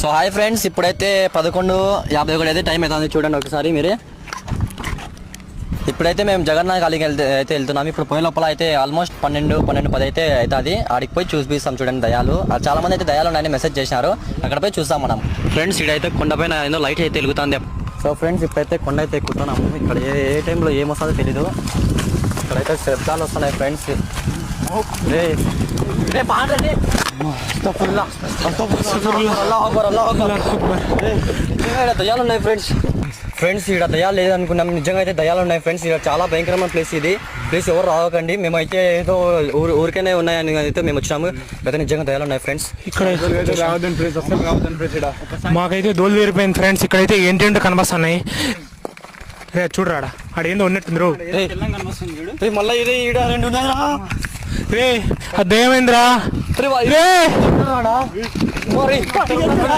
So hi friends, ఇప్పుడైతే 11:51 అయితే time అవుతుంది. చూడండి ఒకసారి మీరే. ఇప్పుడైతే మేము జగన్నాథ్ కాలికి అయితే వెళ్తున్నాము. ఇప్పుడు పోయే లోపల అయితే ఆల్మోస్ట్ 12:10 అయితే అవుతుంది. ఆడికి పోయి చూపిస్తాం. చూడండి దయాలు, చాలా మంది అయితే దయాలు ఉన్నాయని మెసేజ్ చేసినారు. అక్కడ పోయి చూస్తాం మనం. ఫ్రెండ్స్ ఇక్కడైతే కొండపైన ఏదో లైట్ అయితే వెలుగుతుంది. సో ఫ్రెండ్స్ ఇప్పుడైతే కొండ అయితే ఎక్కుతున్నాము. ఇక్కడ ఏ టైంలో ఏమొస్తుందో తెలీదు. ఇక్కడైతే శబ్దాలు వస్తున్నాయి ఫ్రెండ్స్. దయాలు ఉన్నాయి ఫ్రెండ్స్ ఇక్కడ దయాలు లేదనుకున్నాం. నిజంగా అయితే దయాలు ఉన్నాయి ఫ్రెండ్స్. ఇక్కడ చాలా భయంకరమైన ప్లేస్ ఇది. ప్లేస్ ఎవరు రావకండి. మేమైతే ఏదో ఊరికనే ఉన్నాయని అయితే మేము వచ్చాము. అయితే నిజంగా దయాలు ఉన్నాయి ఫ్రెండ్స్. ఇక్కడ మాకైతే దోలు తీరిపోయింది ఫ్రెండ్స్. ఇక్కడైతే ఏంటంటే కనిపిస్తున్నాయి. చూడరాడా ఆడేందో ఉన్నట్టుంది రో. మళ్ళీ ఇది ఈడ 2 ఉన్నాయా రే? అదేమైందిరా?